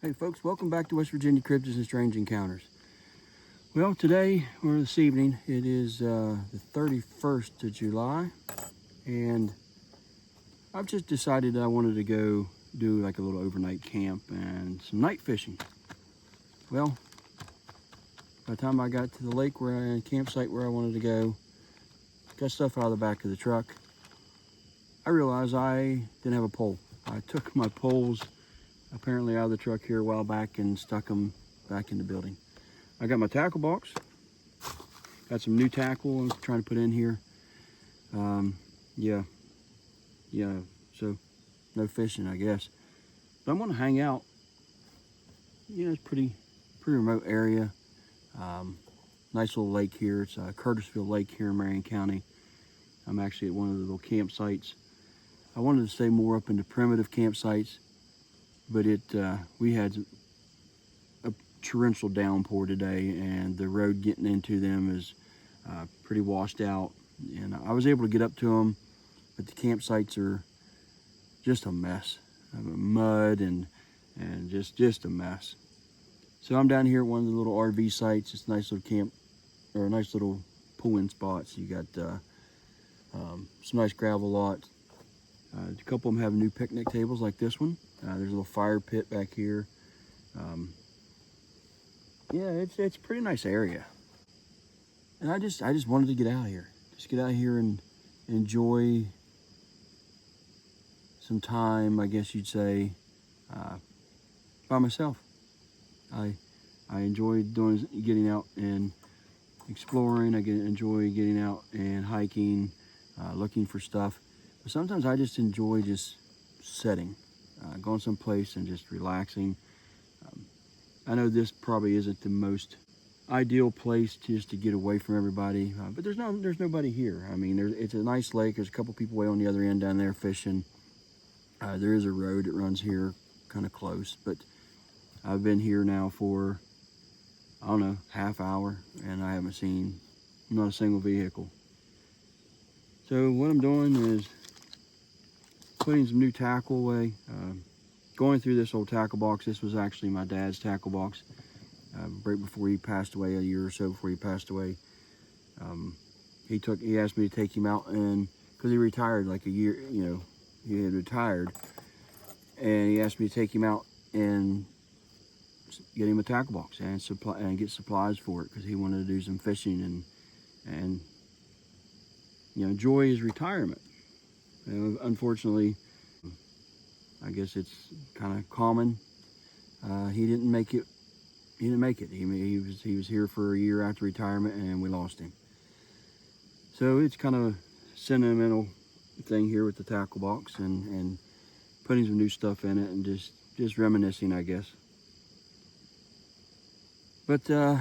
Hey folks, welcome back to West Virginia Cryptids and Strange Encounters. Well, today, or this evening, it is the 31st of July, and I've just decided that I wanted to go do like a little overnight camp and some night fishing. Well, by the time I got to the lake campsite where I wanted to go, got stuff out of the back of the truck, I realized I didn't have a pole. I took my poles apparently out of the truck here a while back and stuck them back in the building. I got my tackle box, got some new tackle I'm trying to put in here. So no fishing, I guess. But I'm gonna hang out. It's pretty remote area. Nice little lake here. It's Curtisville Lake here in Marion County. I'm actually at one of the little campsites. I wanted to stay more up in the primitive campsites, but we had a torrential downpour today, and the road getting into them is pretty washed out. And I was able to get up to them, but the campsites are just a mess, mud and just a mess. So I'm down here at one of the little RV sites. It's a nice little camp, or a nice little pull-in spots. You got some nice gravel lots. A couple of them have new picnic tables like this one. There's a little fire pit back here. It's a pretty nice area. And I just wanted to get out here. Just get out here and enjoy some time, I guess you'd say, by myself. I enjoy getting out and exploring. I enjoy getting out and hiking, looking for stuff. But sometimes I just enjoy just sitting, going someplace and just relaxing. I know this probably isn't the most ideal place just to get away from everybody, but there's nobody here. I mean, it's a nice lake. There's a couple people way on the other end down there fishing. There is a road that runs here kind of close, but I've been here now for, I don't know, half hour, and I haven't seen not a single vehicle. So what I'm doing is putting some new tackle away, going through this old tackle box. This was actually my dad's tackle box right before he passed away, a year or so before he passed away. He asked me to take him out, and because he retired like a year, he had retired, and he asked me to take him out and get him a tackle box and get supplies for it, because he wanted to do some fishing and enjoy his retirement. Unfortunately, I guess it's kind of common. He didn't make it. He was here for a year after retirement, and we lost him. So it's kind of a sentimental thing here with the tackle box and putting some new stuff in it and just reminiscing, I guess. But the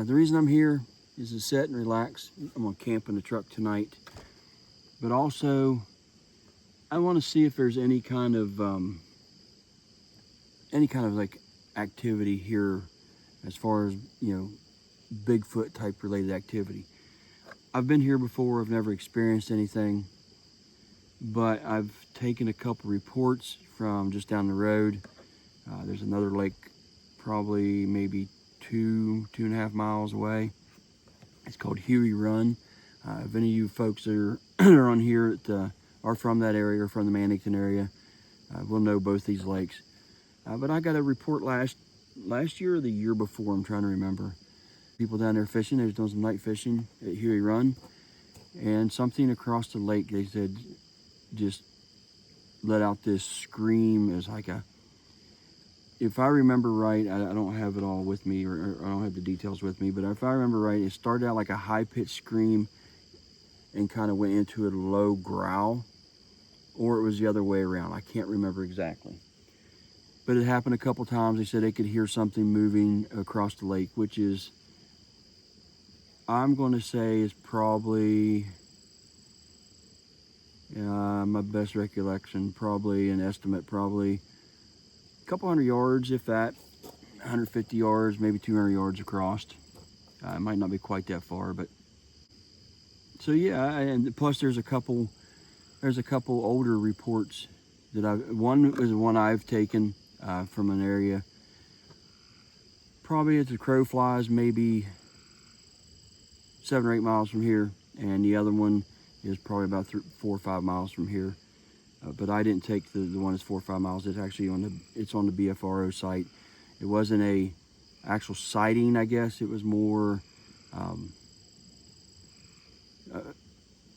reason I'm here is to sit and relax. I'm gonna camp in the truck tonight, but also I want to see if there's any kind of like activity here, as far as Bigfoot type related activity. I've been here before. I've never experienced anything, but I've taken a couple reports from just down the road. There's another lake, probably maybe 2.5 miles away. It's called Huey Run. If any of you folks that are on here are from that area or from the Mannington area, will know both these lakes. But I got a report last year or the year before, I'm trying to remember. People down there fishing. They was doing some night fishing at Huey Run, and something across the lake, they said, just let out this scream. As like if I remember right, I don't have it all with me, or I don't have the details with me, but if I remember right, it started out like a high-pitched scream and kind of went into a low growl, or it was the other way around. I can't remember exactly. But it happened a couple times. They said they could hear something moving across the lake, which is, I'm going to say, is probably, my best recollection, probably an estimate, probably a couple hundred yards, if that, 150 yards, maybe 200 yards across. It might not be quite that far, but so yeah. And plus there's a couple older reports that one is one I've taken from an area probably as the crow flies, maybe 7 or 8 miles from here, and the other one is probably about 4 or 5 miles from here. But I didn't take the one that's 4 or 5 miles. It's actually on the BFRO site. It wasn't a actual sighting, I guess. It was more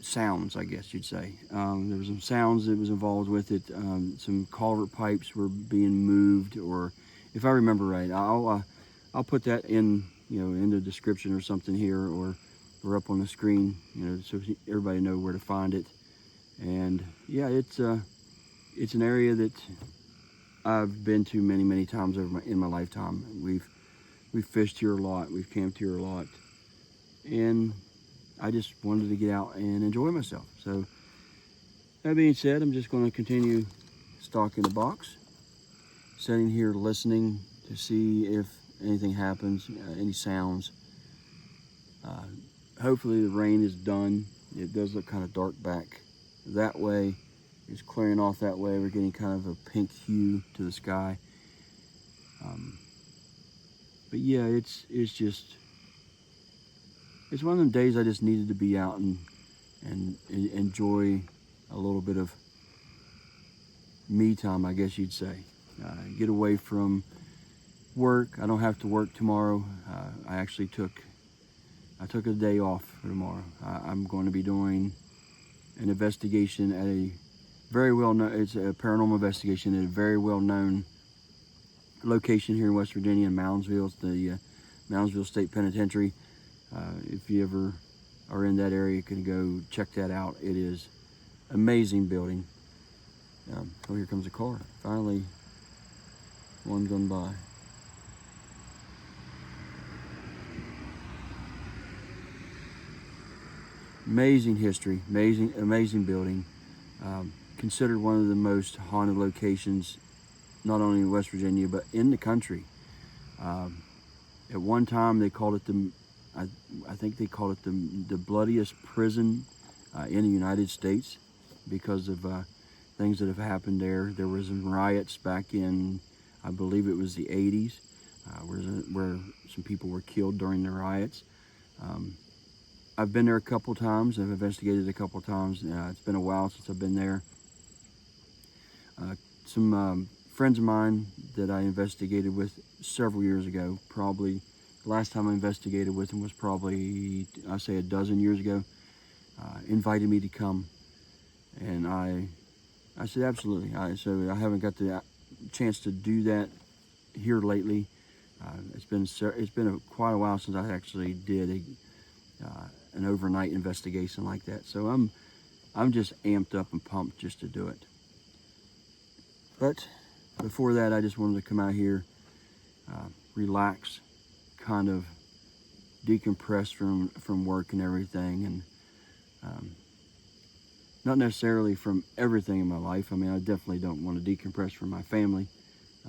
sounds, I guess you'd say. There was some sounds that was involved with it. Some culvert pipes were being moved, or if I remember right, I'll put that in, in the description or something here, or up on the screen, so everybody know where to find it. And yeah, it's an area that I've been to many times in my lifetime. We've fished here a lot. We've camped here a lot, and I just wanted to get out and enjoy myself. So that being said, I'm just going to continue stalking the box, sitting here listening to see if anything happens, any sounds. Hopefully the rain is done. It does look kind of dark back that way. It's clearing off that way. We're getting kind of a pink hue to the sky. But yeah, it's one of them days I just needed to be out and enjoy a little bit of me time, I guess you'd say. Get away from work. I don't have to work tomorrow. I actually took a day off for tomorrow. I'm going to be doing an investigation at a very well-known, it's a paranormal investigation at a very well-known location here in West Virginia, in Moundsville. It's the Moundsville State Penitentiary. If you ever are in that area, you can go check that out. It is amazing building. Oh, here comes a car. Finally, one gone by. Amazing history, amazing building. Considered one of the most haunted locations, not only in West Virginia, but in the country. At one time, they called it I think they called it the bloodiest prison in the United States because of things that have happened there. There was some riots back in, I believe it was the 80s, where some people were killed during the riots. I've been there a couple times. I've investigated a couple times. It's been a while since I've been there. Some friends of mine that I investigated with several years ago, probably the last time I investigated with them was probably, I say, a dozen years ago, invited me to come. And I said, absolutely. So I haven't got the chance to do that here lately. It's been quite a while since I actually did an overnight investigation like that. So I'm just amped up and pumped just to do it. But before that, I just wanted to come out here, relax, kind of decompress from work and everything, and not necessarily from everything in my life. I mean, I definitely don't want to decompress from my family.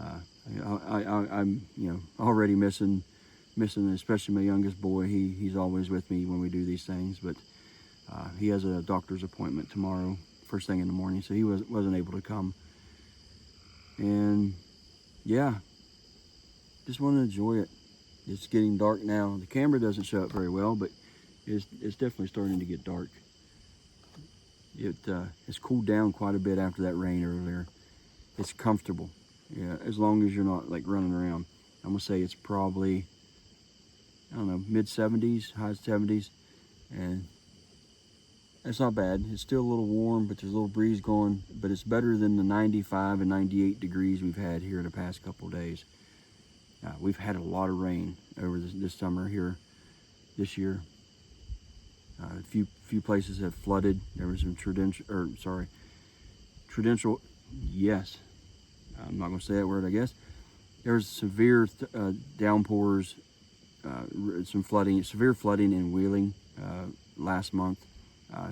I'm already missing especially my youngest boy. He's always with me when we do these things, but he has a doctor's appointment tomorrow, first thing in the morning, so he wasn't able to come. And yeah, just want to enjoy it. It's getting dark now. The camera doesn't show up very well, but it's definitely starting to get dark. It's cooled down quite a bit after that rain earlier. It's comfortable, yeah, as long as you're not like running around. I'm gonna say it's probably, I don't know, mid 70s, high 70s, and that's not bad. It's still a little warm, but there's a little breeze going, but it's better than the 95 and 98 degrees we've had here the past couple of days. We've had a lot of rain over this summer here this year. A few places have flooded. There was some yes, I'm not going to say that word, I guess. There was severe downpours, severe flooding in Wheeling last month,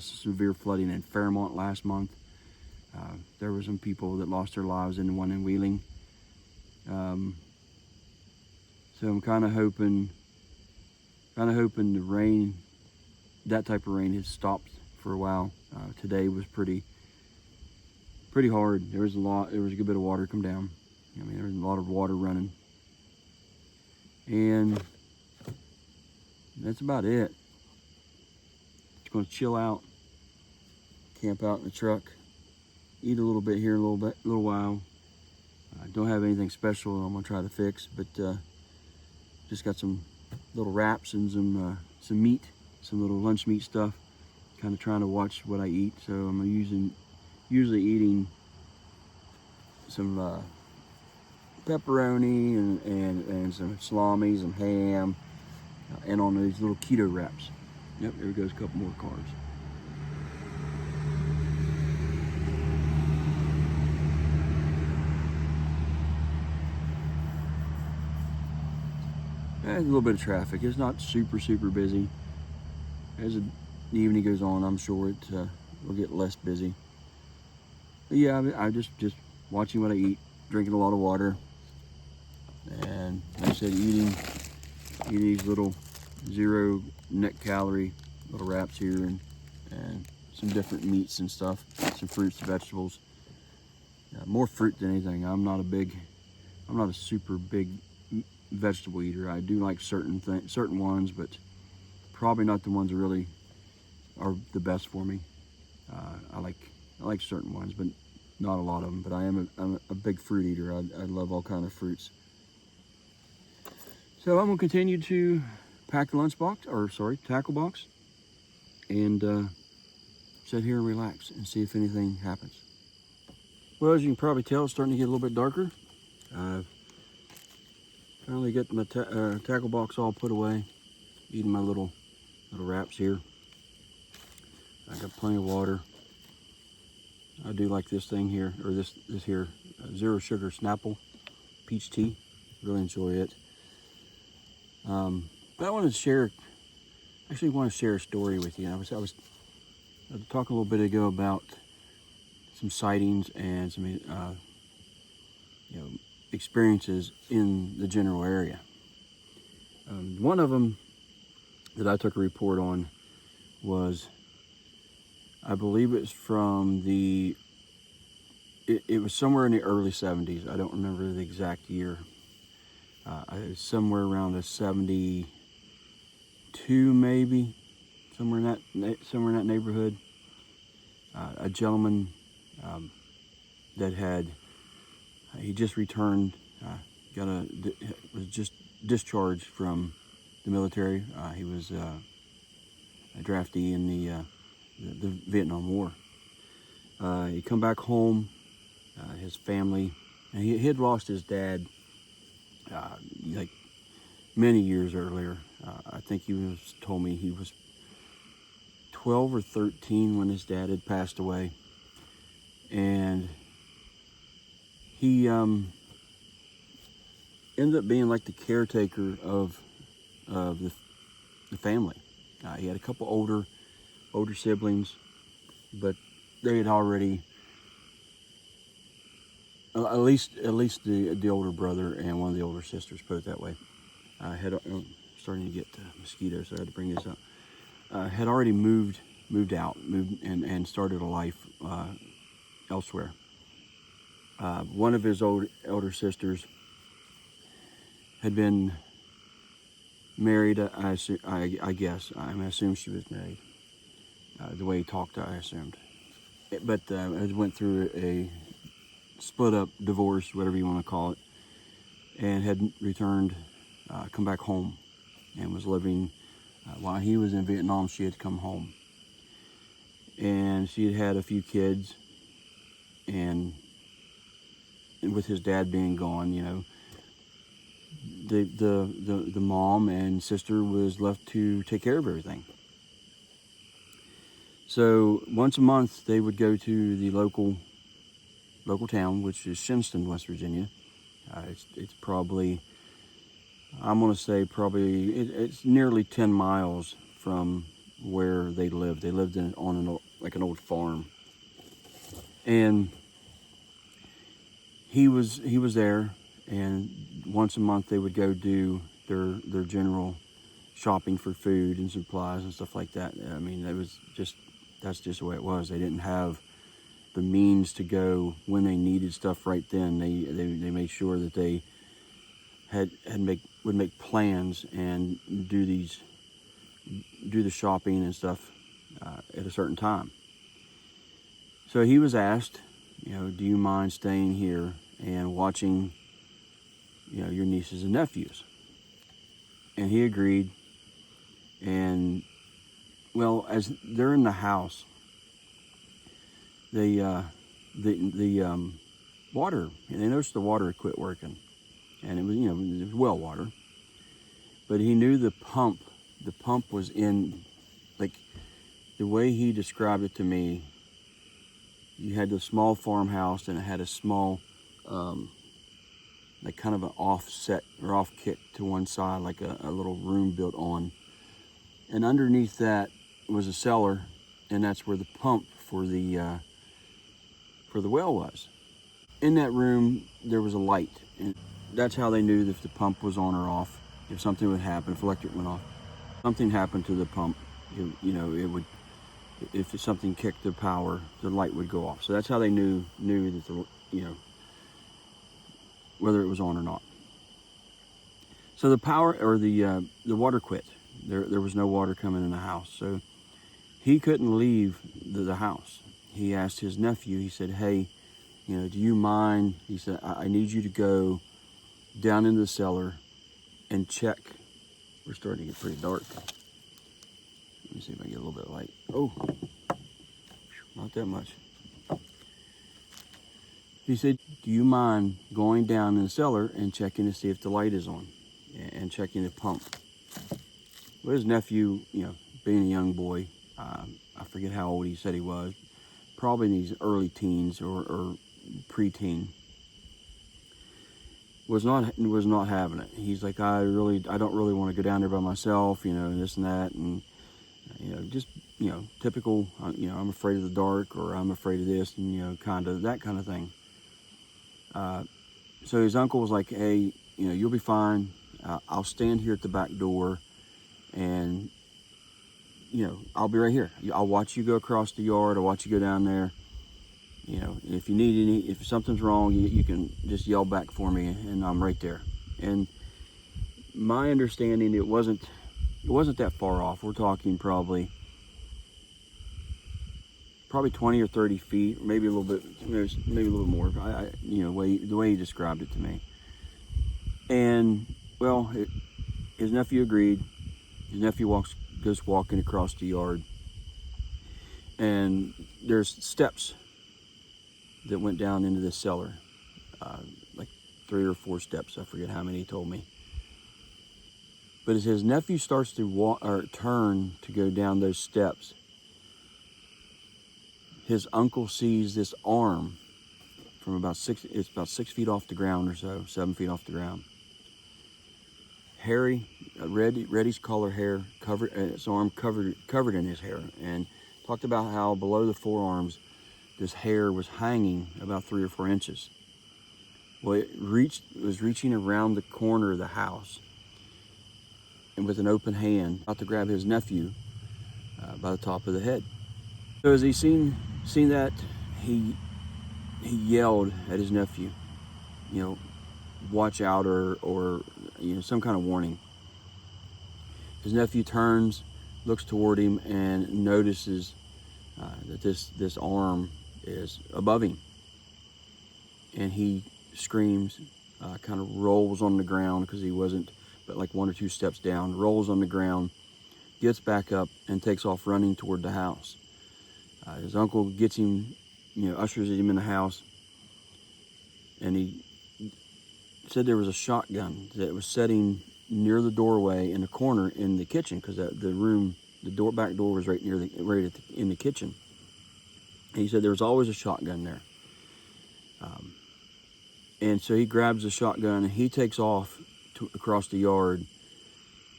severe flooding in Fairmont last month. There were some people that lost their lives in the one in Wheeling. So I'm kind of hoping the rain, that type of rain, has stopped for a while. Today was pretty hard. There was a good bit of water come down. I mean, there was a lot of water running. And that's about it. Just gonna chill out, camp out in the truck, eat a little bit here, a little while. I don't have anything special I'm gonna try to fix, but just got some little wraps and some meat, some little lunch meat stuff. Kind of trying to watch what I eat. So I'm usually eating some pepperoni and some salami, some ham, and on these little keto wraps. Yep, there goes a couple more carbs. There's a little bit of traffic. It's not super busy. As the evening goes on, I'm sure it will get less busy. But yeah, I just watching what I eat, drinking a lot of water, and like I said, eating these little 0 net calorie little wraps here, and some different meats and stuff, some fruits, vegetables. More fruit than anything. I'm not a super big vegetable eater. I do like certain ones, but probably not the ones that really are the best for me. I like certain ones, but not a lot of them. But I'm a big fruit eater. I love all kind of fruits. So I'm gonna continue to pack the tackle box, and sit here and relax and see if anything happens. Well, as you can probably tell, it's starting to get a little bit darker. Finally got my tackle box all put away. Eating my little wraps here. I got plenty of water. I do like this thing here, or this here, 0 sugar Snapple peach tea. Really enjoy it. But I want to share a story with you. I was talking a little bit ago about some sightings and some experiences in the general area. One of them that I took a report on was, I believe it was from it was somewhere in the early 70s. I don't remember the exact year. Somewhere around the 72, maybe, somewhere in that neighborhood. A gentleman that he just returned, was just discharged from the military. He was a draftee in the Vietnam War. He come back home, his family, and he had lost his dad like many years earlier. I think told me he was 12 or 13 when his dad had passed away, and he ended up being like the caretaker of the family. He had a couple older siblings, but they had already, at least the older brother and one of the older sisters, put it that way, starting to get mosquitoes, so I had to bring this up. Had already moved out and started a life elsewhere. One of his older sisters had been married. I guess. I assume she was married. The way he talked, I assumed. But it went through a split up divorce, whatever you want to call it, and had returned, come back home, and was living. While he was in Vietnam, she had come home, and she had a few kids, and with his dad being gone, the mom and sister was left to take care of everything. So once a month they would go to the local town, which is Shinston, West Virginia. It's probably, I'm gonna say it's nearly 10 miles from where they lived. They lived on an old farm, and he was there. And once a month they would go do their general shopping for food and supplies and stuff like that. I mean, that's just the way it was. They didn't have the means to go when they needed stuff right then. They made sure that they would make plans and do the shopping and stuff at a certain time. So he was asked, do you mind staying here and watching, your nieces and nephews? And he agreed. And well, as they're in the house, the water, and they noticed the water had quit working, and it was well water. But he knew the pump was in, like, the way he described it to me. You had the small farmhouse, and it had a small, like kind of an offset or off kick to one side, like a little room built on. And underneath that was a cellar, and that's where the pump for the well was. In that room, there was a light, and that's how they knew if the pump was on or off. If something would happen, if electric went off, something happened to the pump, it would. If something kicked the power, the light would go off. So that's how they knew that whether it was on or not. So the power or the water quit. There was no water coming in the house. So he couldn't leave the house. He asked his nephew. He said, "Hey, do you mind?" He said, "I need you to go down into the cellar and check." We're starting to get pretty dark. Let me see if I get a little bit of light. Oh, not that much. He said, "Do you mind going down in the cellar and checking to see if the light is on and checking the pump?" Well, his nephew, being a young boy, I forget how old he said he was, probably in these early teens or preteen, was not having it. He's like, I don't really want to go down there by myself, and this and that, and just typical. I'm afraid of the dark, or I'm afraid of this, and kind of that kind of thing. So his uncle was like, "Hey, you'll be fine. I'll stand here at the back door, and I'll be right here. I'll watch you go across the yard. I'll watch you go down there. If you need if something's wrong, you can just yell back for me, and I'm right there." And my understanding, it wasn't that far off. We're talking probably 20 or 30 feet, maybe a little bit, maybe a little more. The way he described it to me. And well, his nephew agreed. His nephew goes walking across the yard, and there's steps that went down into the cellar, like 3 or 4 steps. I forget how many he told me. But as his nephew starts to turn to go down those steps, his uncle sees this arm from about 6 feet off the ground or so, 7 feet off the ground. Hairy, reddish color hair, his arm covered in his hair, and talked about how below the forearms, this hair was hanging about 3 or 4 inches. Well, it was reaching around the corner of the house, and with an open hand, about to grab his nephew by the top of the head. So as he seen that, he yelled at his nephew, watch out, or some kind of warning. His nephew turns, looks toward him, and notices that this arm is above him, and he screams, kind of rolls on the ground, because he wasn't but like 1 or 2 steps down, rolls on the ground, gets back up, and takes off running toward the house. His uncle gets him, ushers him in the house, and he said there was a shotgun that was sitting near the doorway in the corner in the kitchen, because the back door was right in the kitchen. And he said there was always a shotgun there. And so he grabs the shotgun and he takes off across the yard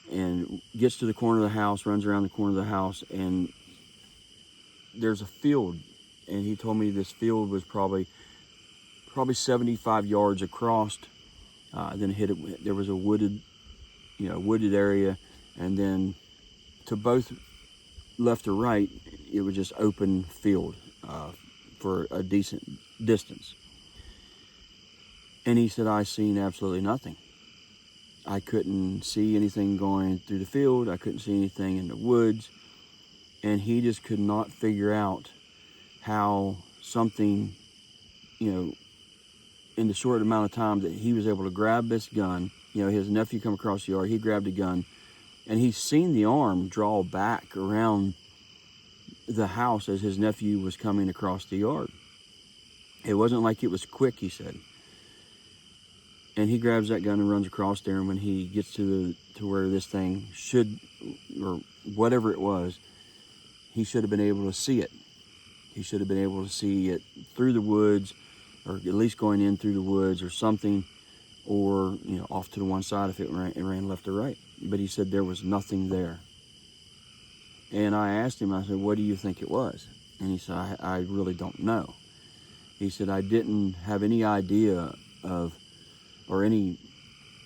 and gets to the corner of the house, runs around the corner of the house, and there's a field. And he told me this field was probably 75 yards across. Then there was a wooded area, and then to both left or right, it was just open field for a decent distance. And he said, "I seen absolutely nothing." I couldn't see anything going through the field. I couldn't see anything in the woods. And he just could not figure out how something, in the short amount of time that he was able to grab this gun. His nephew come across the yard, he grabbed a gun, and he's seen the arm draw back around the house as his nephew was coming across the yard. It wasn't like it was quick, he said. And he grabs that gun and runs across there, and when he gets to where this thing should, or whatever it was, he should have been able to see it. He should have been able to see it through the woods, or at least going in through the woods or something, or off to the one side if it ran left or right. But he said there was nothing there. And I asked him, I said, what do you think it was? And he said, I really don't know. He said, I didn't have any idea of, or any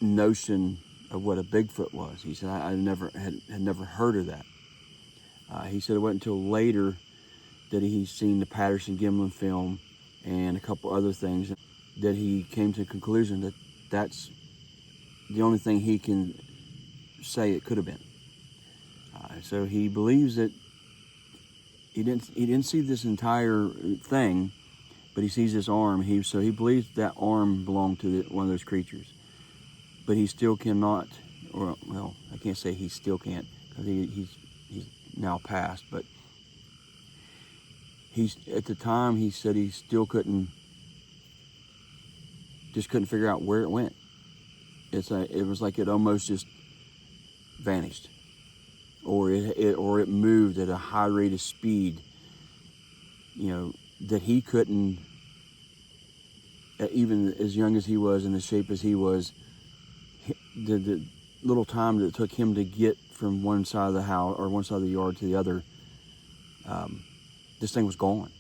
notion of what a Bigfoot was. He said, I had never heard of that. He said it wasn't until later that he's seen the Patterson-Gimlin film and a couple other things that he came to the conclusion that that's the only thing he can say it could have been. So he believes that he didn't see this entire thing, but he sees this arm. So he believes that arm belonged to one of those creatures. But he still cannot, or well, I can't say he still can't, because he's now passed. But at the time he said he still couldn't figure out where it went. It was like it almost just vanished, or it moved at a high rate of speed, that he couldn't, even as young as he was and as shape as he was, the little time that it took him to get from one side of the house or one side of the yard to the other, this thing was gone.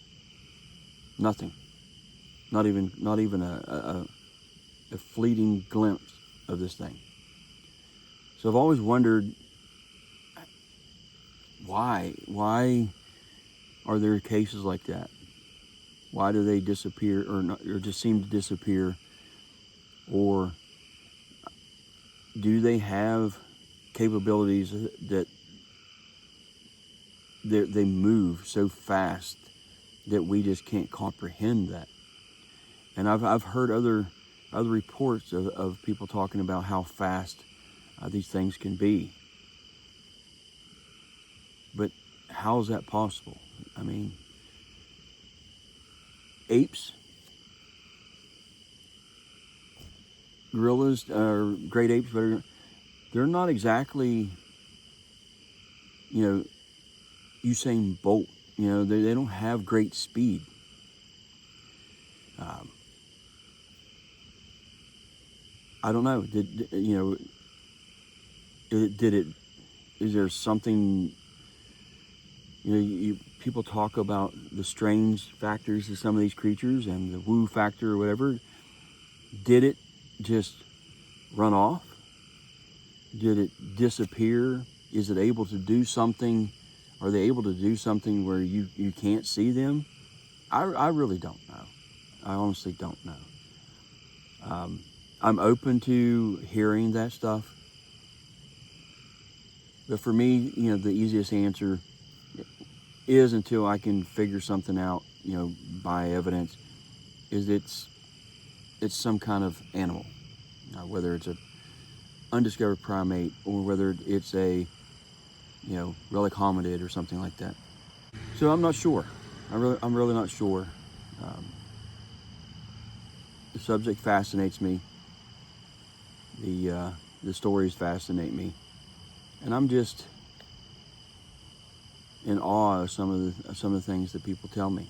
Nothing. Not even a fleeting glimpse of this thing. So I've always wondered, why are there cases like that? Why do they disappear, or just seem to disappear? Or do they have capabilities that they move so fast that we just can't comprehend that? And I've heard other reports of people talking about how fast these things can be. But how is that possible? I mean, apes, gorillas, great apes, they're not exactly, Usain Bolt. They don't have great speed. I don't know. Is there something, people talk about the strange factors of some of these creatures and the woo factor or whatever. Did it just run off? Did it disappear? Is it able to do something? Are they able to do something where you can't see them? I really don't know. I honestly don't know. I'm open to hearing that stuff. But for me, the easiest answer is, until I can figure something out, by evidence, is it's some kind of animal. Whether it's a undiscovered primate or whether it's a, relic hominid or something like that. So I'm not sure. I'm really not sure. The subject fascinates me. The stories fascinate me, and I'm just in awe of some of the things that people tell me.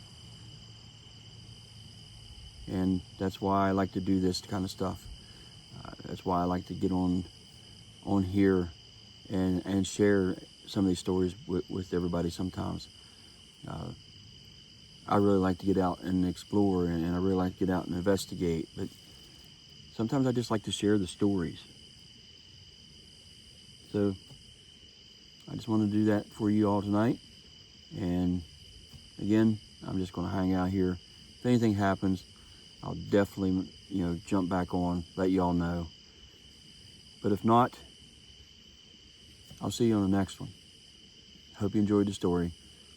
And that's why I like to do this kind of stuff. That's why I like to get on here and share some of these stories with everybody sometimes. I really like to get out and explore, and I really like to get out and investigate, but sometimes I just like to share the stories. So I just want to do that for you all tonight. And again, I'm just going to hang out here. If anything happens, I'll definitely, jump back on, let you all know. But if not, I'll see you on the next one. Hope you enjoyed the story.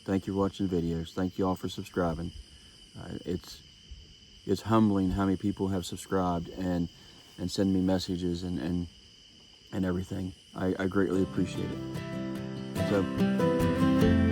Thank you for watching the videos. Thank you all for subscribing. It's humbling how many people have subscribed and send me messages and everything. I greatly appreciate it. So